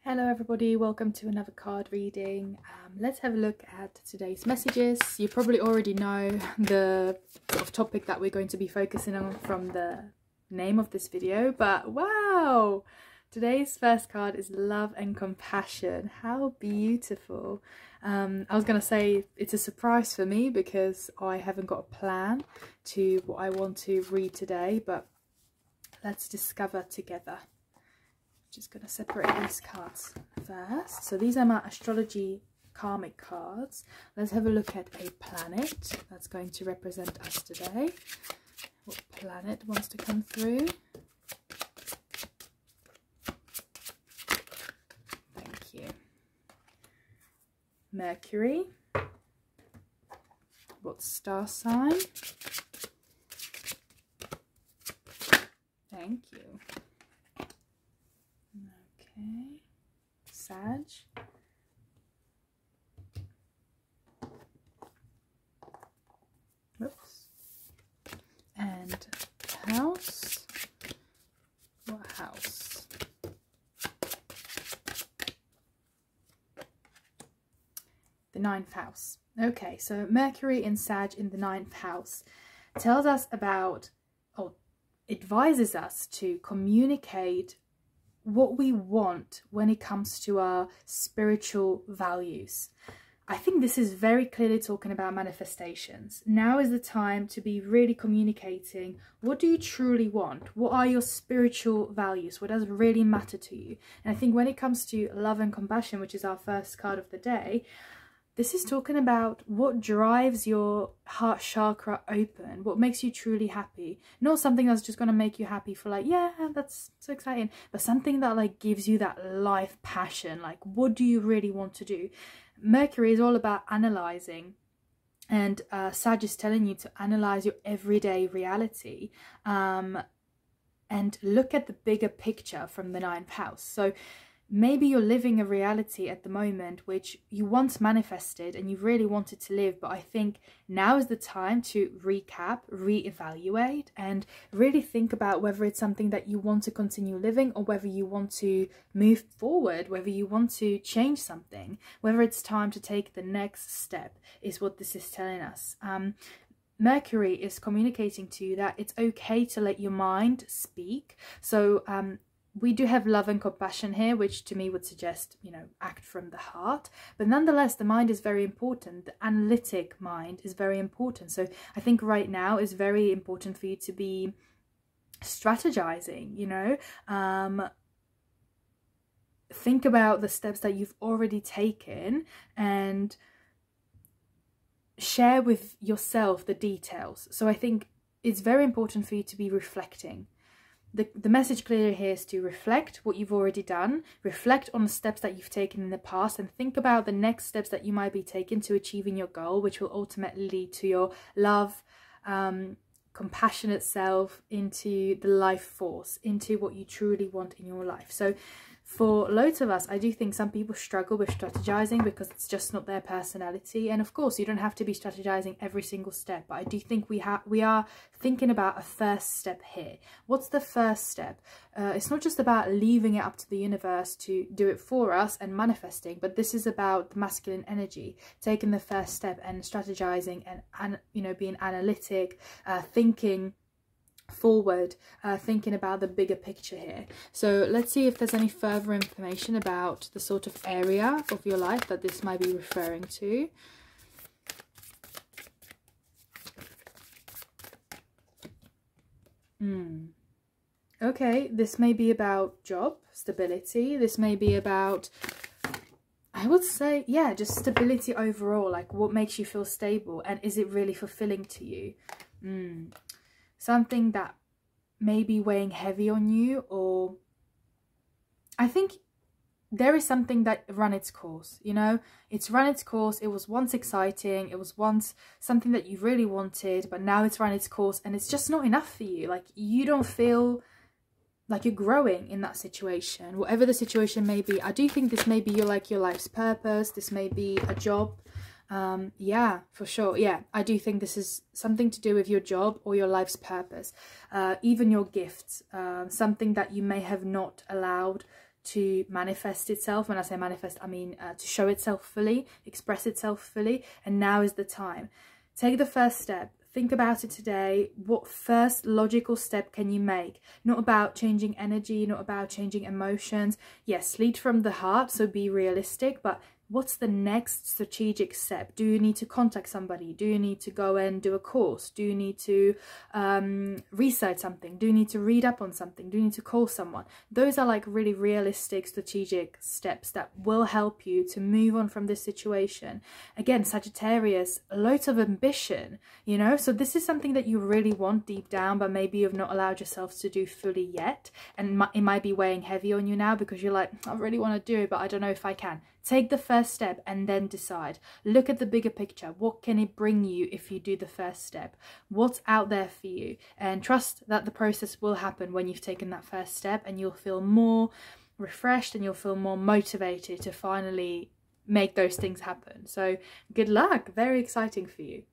Hello everybody, welcome to another card reading. Let's have a look at today's messages. You probably already know the sort of topic that we're going to be focusing on from the name of this video, but wow! Today's first card is love and compassion. How beautiful. I was going to say it's a surprise for me because I haven't got a plan to what I want to read today, but let's discover together. Just going to separate these cards first. So these are my astrology karmic cards. Let's have a look at a planet that's going to represent us today. What planet wants to come through? Thank you. Mercury. What star sign? Thank you. Okay, Sag. Whoops. And house. What house? The 9th house. Okay, so Mercury in Sag in the 9th house tells us about, or advises us to communicate what we want when it comes to our spiritual values. I think this is very clearly talking about manifestations. Now is the time to be really communicating what do you truly want? What are your spiritual values? What does really matter to you? And I think when it comes to love and compassion, which is our first card of the day, this is talking about what drives your heart chakra open, what makes you truly happy. Not something that's just going to make you happy for like, yeah, that's so exciting, but something that like gives you that life passion. Like, what do you really want to do? Mercury is all about analyzing, and Sag is telling you to analyze your everyday reality and look at the bigger picture from the 9th house. So maybe you're living a reality at the moment which you once manifested and you really wanted to live, but I think now is the time to recap, reevaluate, and really think about whether it's something that you want to continue living or whether you want to move forward, whether you want to change something, whether it's time to take the next step is what this is telling us. Mercury is communicating to you that it's okay to let your mind speak. So we do have love and compassion here, which to me would suggest, you know, act from the heart. But nonetheless, the mind is very important. The analytic mind is very important. So I think right now is very important for you to be strategizing, you know. Think about the steps that you've already taken and share with yourself the details. So I think it's very important for you to be reflecting. The message clearly here is to reflect what you've already done, reflect on the steps that you've taken in the past, and think about the next steps that you might be taking to achieving your goal, which will ultimately lead to your love, compassionate self, into the life force, into what you truly want in your life. So for loads of us, I do think some people struggle with strategizing because it's just not their personality. And of course, you don't have to be strategizing every single step, but I do think we are thinking about a first step here. What's the first step? It's not just about leaving it up to the universe to do it for us and manifesting, but this is about the masculine energy, taking the first step and strategizing and you know, being analytic, thinking forward, thinking about the bigger picture here. So let's see if there's any further information about the sort of area of your life that this might be referring to. Okay, this may be about job stability. This may be about, I would say, yeah, just stability overall. Like, what makes you feel stable, and is it really fulfilling to you? Something that may be weighing heavy on you, or I think there is something that run its course, you know, it's run its course. It was once exciting, it was once something that you really wanted, but now it's run its course and it's just not enough for you. Like, you don't feel like you're growing in that situation, whatever the situation may be. I do think this may be your life's purpose. This may be a job. Yeah, for sure. Yeah, I do think this is something to do with your job or your life's purpose, even your gifts, something that you may have not allowed to manifest itself. When I say manifest, I mean to show itself fully, express itself fully, and now is the time. Take the first step. Think about it today. What first logical step can you make? Not about changing energy, not about changing emotions. Yes, lead from the heart, so be realistic, but what's the next strategic step? Do you need to contact somebody? Do you need to go and do a course? Do you need to research something? Do you need to read up on something? Do you need to call someone? Those are like really realistic strategic steps that will help you to move on from this situation. Again, Sagittarius, loads of ambition, you know, so this is something that you really want deep down, but maybe you've not allowed yourself to do fully yet, and it might be weighing heavy on you now because you're like, I really want to do it, but I don't know if I can. Take the first step and then decide. Look at the bigger picture. What can it bring you if you do the first step? What's out there for you? And trust that the process will happen when you've taken that first step, and you'll feel more refreshed and you'll feel more motivated to finally make those things happen. So good luck. Very exciting for you.